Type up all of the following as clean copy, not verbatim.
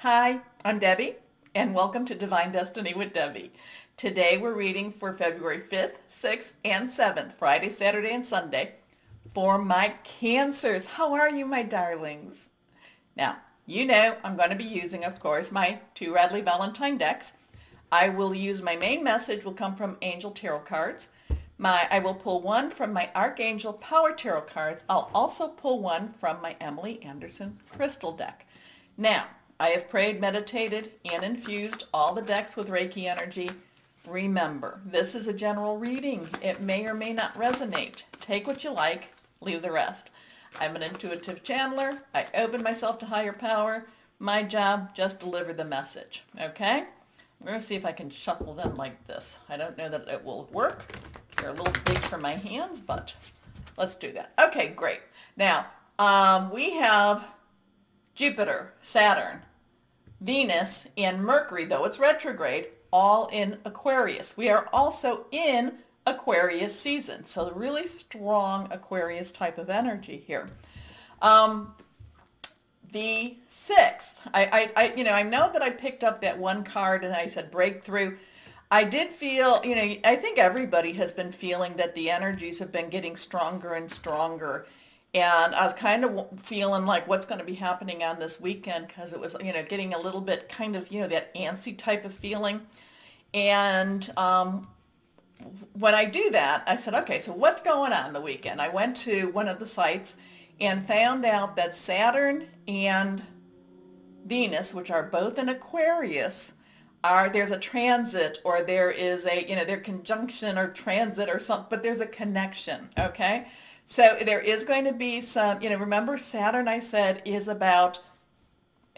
Hi, I'm Debbie, and welcome to Divine Destiny with Debbie. Today we're reading for February 5th, 6th, and 7th, Friday, Saturday, and Sunday, for my Cancers. How are you, my darlings? Now, you know I'm going to be using, of course, my two Radley Valentine decks. I will use my main message will come from Angel Tarot cards. I will pull one from my Archangel Power Tarot cards. I'll also pull one from my Emily Anderson Crystal deck. Now, I have prayed, meditated, and infused all the decks with Reiki energy. Remember, this is a general reading. It may or may not resonate. Take what you like, leave the rest. I'm an intuitive channeler. I open myself to higher power. My job, just deliver the message, okay? We're going to see if I can shuffle them like this. I don't know that it will work. They're a little big for my hands, but let's do that. Okay, great. Now, we have Jupiter, Saturn, Venus, and Mercury, though it's retrograde, all in Aquarius. We are also in Aquarius season, so really strong Aquarius type of energy here. The 6th, I know that I picked up that one card and I said breakthrough. I did feel, I think everybody has been feeling that the energies have been getting stronger and stronger. And I was kind of feeling like what's going to be happening on this weekend because it was, getting a little bit kind of, that antsy type of feeling. And when I do that, I said, okay, so what's going on the weekend? I went to one of the sites and found out that Saturn and Venus, which are both in Aquarius, there's a transit, or there is a, their conjunction or transit or something, but there's a connection, okay? So there is going to be some, remember Saturn, I said, is about,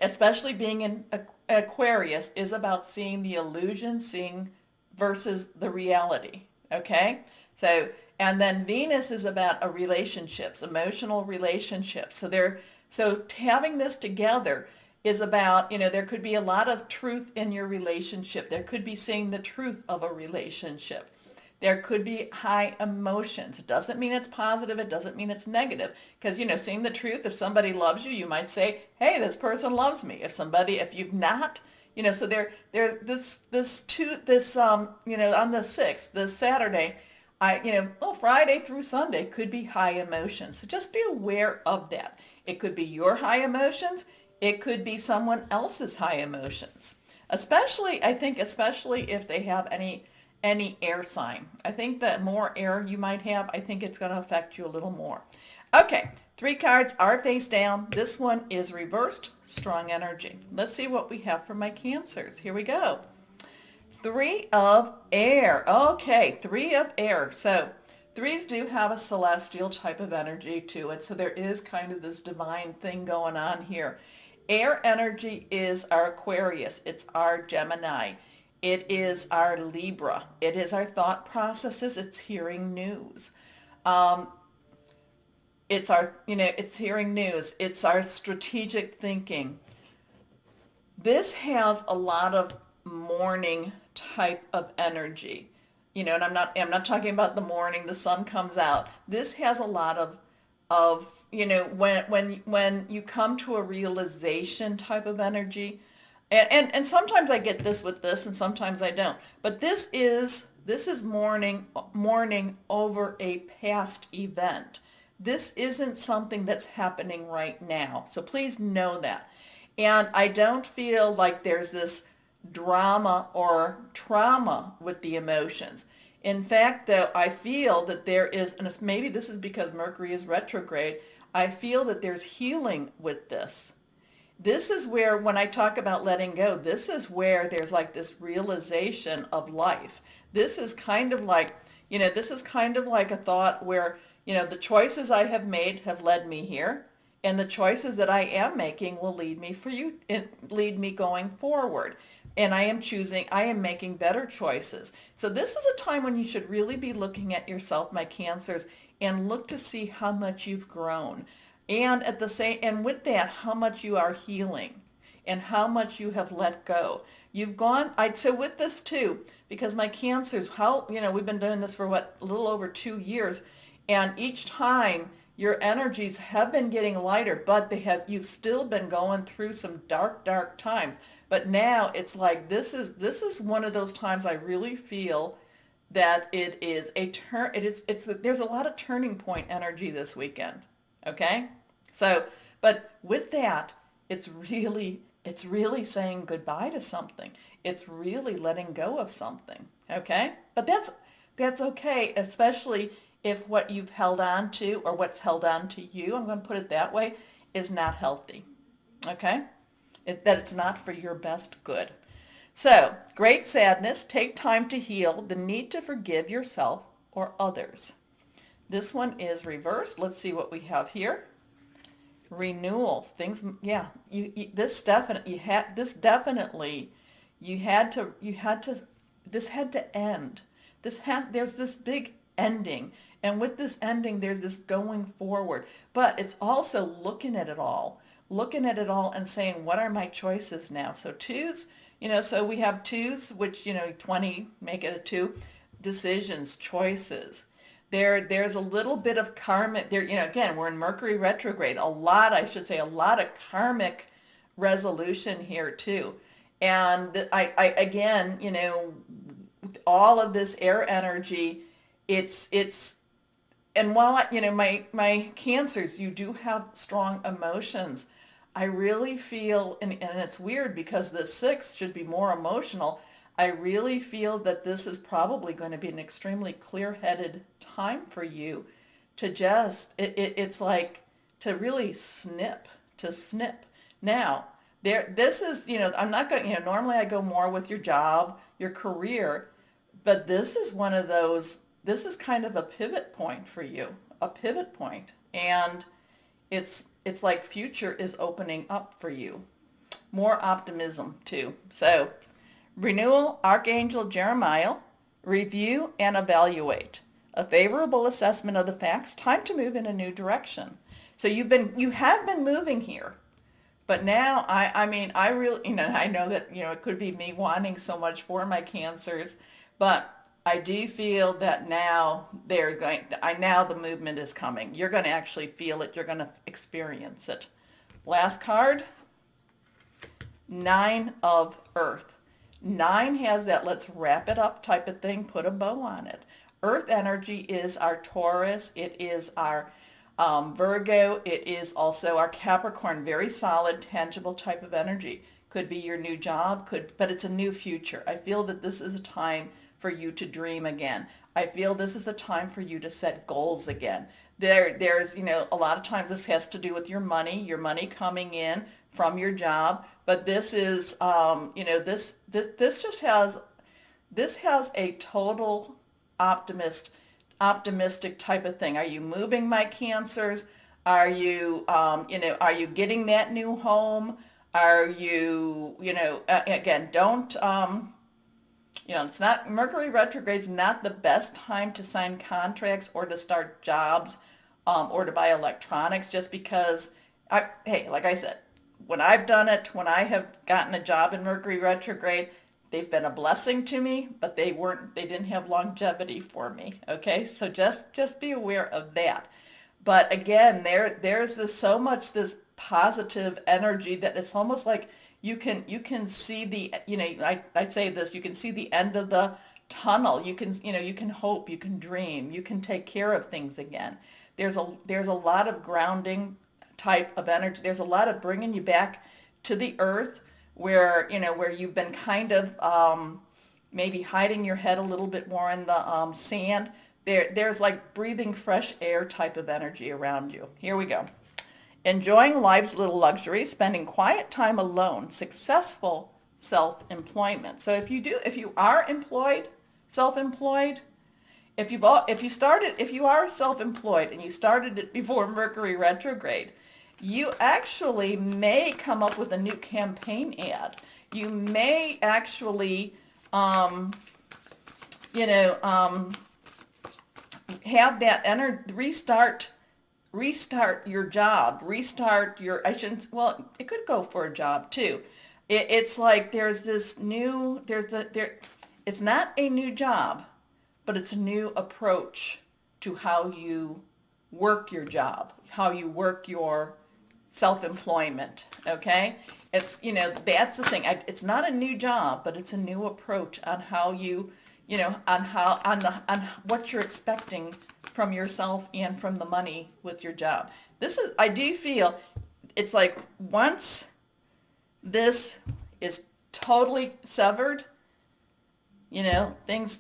especially being in Aquarius, is about seeing the illusion, seeing versus the reality, okay? So, and then Venus is about relationships, emotional relationships. So having this together is about, there could be a lot of truth in your relationship. There could be seeing the truth of a relationship. There could be high emotions. It doesn't mean it's positive. It doesn't mean it's negative. Because, seeing the truth, if somebody loves you, you might say, hey, this person loves me. If you've not, so on the 6th, this Saturday, Friday through Sunday could be high emotions. So just be aware of that. It could be your high emotions. It could be someone else's high emotions. Especially if they have any air sign. I think that more air you might have, I think it's going to affect you a little more. Okay, 3 cards are face down. This one is reversed, strong energy. Let's see what we have for my Cancers. Here we go. 3 of air. Okay, 3 of air. So 3s do have a celestial type of energy to it. So there is kind of this divine thing going on here. Air energy is our Aquarius. It's our Gemini. It is our Libra. It is our thought processes. It's hearing news. It's hearing news. It's our strategic thinking. This has a lot of morning type of energy. And I'm not talking about the morning the sun comes out. This has a lot of when you come to a realization type of energy. And sometimes I get this with this and sometimes I don't. But this is mourning over a past event. This isn't something that's happening right now. So please know that. And I don't feel like there's this drama or trauma with the emotions. In fact, though, I feel that there is, and maybe this is because Mercury is retrograde, I feel that there's healing with this. This is where, when I talk about letting go, this is where there's like this realization of life. This is kind of like, a thought where, the choices I have made have led me here, and the choices that I am making will lead me going forward. And I am making better choices. So this is a time when you should really be looking at yourself, my Cancers, and look to see how much you've grown. And with that, how much you are healing and how much you have let go. So with this too, because my Cancers, we've been doing this for a little over 2 years. And each time your energies have been getting lighter, but you've still been going through some dark, dark times. But now it's like this is one of those times I really feel that it is a turn. It's there's a lot of turning point energy this weekend. Okay, so but with that, it's really saying goodbye to something. It's really letting go of something. Okay, but that's okay, especially if what you've held on to or what's held on to you, I'm going to put it that way, is not healthy. Okay, that it's not for your best good. So, great sadness, take time to heal, the need to forgive yourself or others. This one is reversed. Let's see what we have here. Renewals, things, yeah, this definitely, this had to end. There's this big ending. And with this ending, there's this going forward. But it's also looking at it all and saying, what are my choices now? So twos, so we have twos, which, 20, make it a two, decisions, choices. There's a little bit of karmic, again, we're in Mercury retrograde, a lot of karmic resolution here too. And again, all of this air energy, it's and while my cancers, you do have strong emotions. I really feel, and it's weird because the 6 should be more emotional. I really feel that this is probably going to be an extremely clear-headed time for you to it's like to really snip. Now, this is, I'm not going, normally I go more with your job, your career, but this is one of those, this is kind of a pivot point for you, a pivot point. And it's like future is opening up for you. More optimism too. So, renewal, Archangel Jeremiah, review and evaluate. A favorable assessment of the facts, time to move in a new direction. So you have been moving here. But now, I really, I know that, it could be me wanting so much for my cancers, but I do feel that now now the movement is coming. You're going to actually feel it. You're going to experience it. Last card, 9 of Earth. 9 has that let's wrap it up type of thing, put a bow on it. Earth energy is our Taurus. It is our Virgo. It is also our Capricorn, very solid, tangible type of energy. Could be your new job, but it's a new future. I feel that this is a time for you to dream again. I feel this is a time for you to set goals again. There's, a lot of times this has to do with your money coming in from your job, but this is, this just has a total optimistic type of thing. Are you moving, my cancers? Are you, are you getting that new home? Are you, again, don't, it's not, Mercury retrograde's not the best time to sign contracts or to start jobs or to buy electronics, just because, hey, like I said, when I've done it, when I have gotten a job in Mercury retrograde, they've been a blessing to me, but they didn't have longevity for me. Okay, so just be aware of that. But again, there's this positive energy that it's almost like you can see the, I'd say this, you can see the end of the tunnel. You can hope, you can dream, you can take care of things again. There's a lot of grounding type of energy. There's a lot of bringing you back to the earth where you've been kind of maybe hiding your head a little bit more in the sand. There's like breathing fresh air type of energy around you. Here we go. Enjoying life's little luxuries, spending quiet time alone, successful self-employment. So if you are employed, self-employed, if you are self-employed and you started it before Mercury retrograde, you actually may come up with a new campaign ad. You may actually, have that restart your job, it could go for a job too. It's like there's this new, it's not a new job, but it's a new approach to how you work your job, how you work your self-employment, okay? It's, that's the thing. It's not a new job, but it's a new approach on how you, on what you're expecting from yourself and from the money with your job. I do feel it's like once this is totally severed, things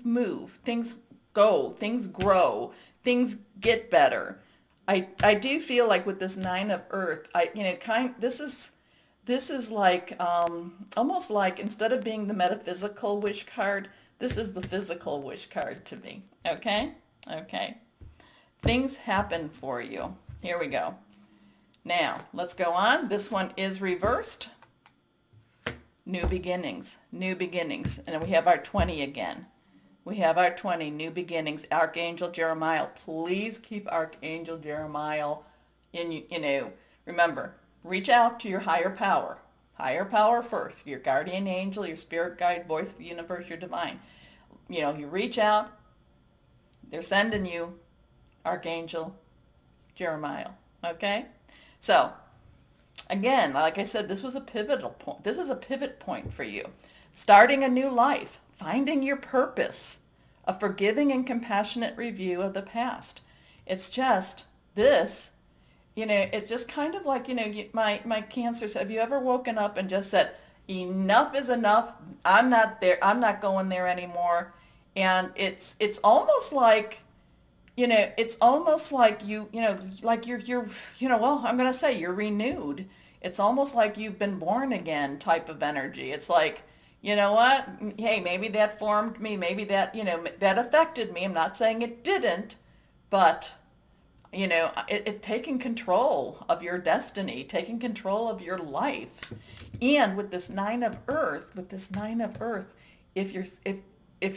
move, things go, things grow, things get better. I do feel like with this Nine of Earth, this is like almost like instead of being the metaphysical wish card, this is the physical wish card to me. Okay? Okay. Things happen for you. Here we go. Now, let's go on. This one is reversed. New beginnings, new beginnings. And then we have our 20 again. We have our 20, new beginnings. Archangel Jeremiah. Please keep Archangel Jeremiah in, remember, reach out to your higher power. Higher power first. Your guardian angel, your spirit guide, voice of the universe, your divine. You reach out. They're sending you Archangel Jeremiah. Okay? So, again, like I said, this was a pivotal point. This is a pivot point for you. Starting a new life, finding your purpose, a forgiving and compassionate review of the past. It's just this, it's just kind of like, my cancers, have you ever woken up and just said, enough is enough, I'm not there, I'm not going there anymore. And it's almost like, it's almost like like you're, well, I'm going to say you're renewed. It's almost like you've been born again type of energy. It's like, you know what? Hey, maybe that formed me. Maybe that, that affected me. I'm not saying it didn't, but, it taking control of your destiny, taking control of your life. And with this Nine of Earth, if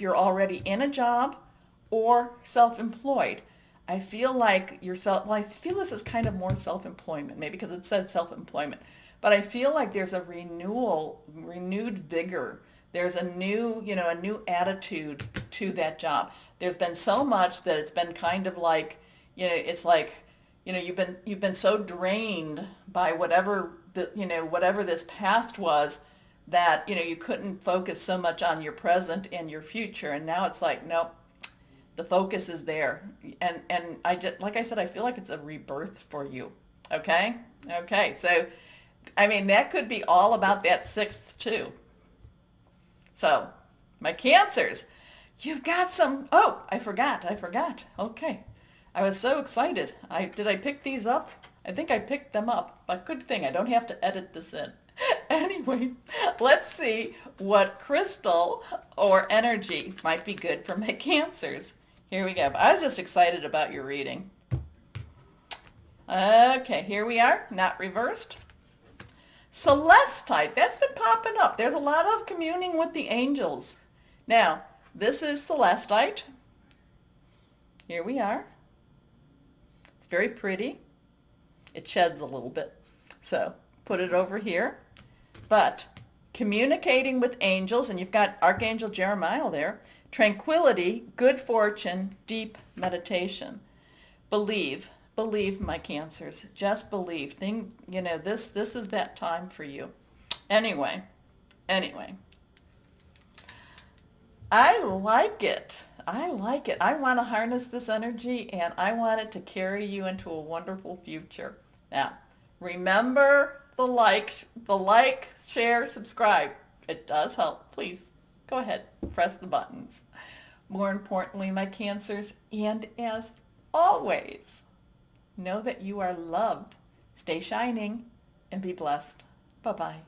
you're already in a job, or self-employed. I feel like I feel this is kind of more self-employment, maybe because it said self-employment, but I feel like there's a renewed vigor. There's a new attitude to that job. There's been so much that it's been kind of like, it's like, you've been so drained by whatever this past was that, you couldn't focus so much on your present and your future. And now it's like, nope. The focus is there. And I just, like I said, I feel like it's a rebirth for you. Okay? Okay. So, that could be all about that sixth too. So, my Cancers, you've got some, I forgot. Okay. I was so excited. Did I pick these up? I think I picked them up. But good thing I don't have to edit this in. Anyway, let's see what crystal or energy might be good for my Cancers. Here we go. I was just excited about your reading. Okay, here we are. Not reversed. Celestite. That's been popping up. There's a lot of communing with the angels. Now, this is Celestite. Here we are. It's very pretty. It sheds a little bit. So, put it over here. But communicating with angels, and you've got Archangel Jeremiah there. Tranquility, good fortune, deep meditation. Believe, my Cancers. Just believe. This is that time for you. Anyway. I like it. I want to harness this energy, and I want it to carry you into a wonderful future. Now, remember the like, share, subscribe. It does help. Please. Go ahead, press the buttons. More importantly, my Cancers, and as always, know that you are loved. Stay shining and be blessed. Bye-bye.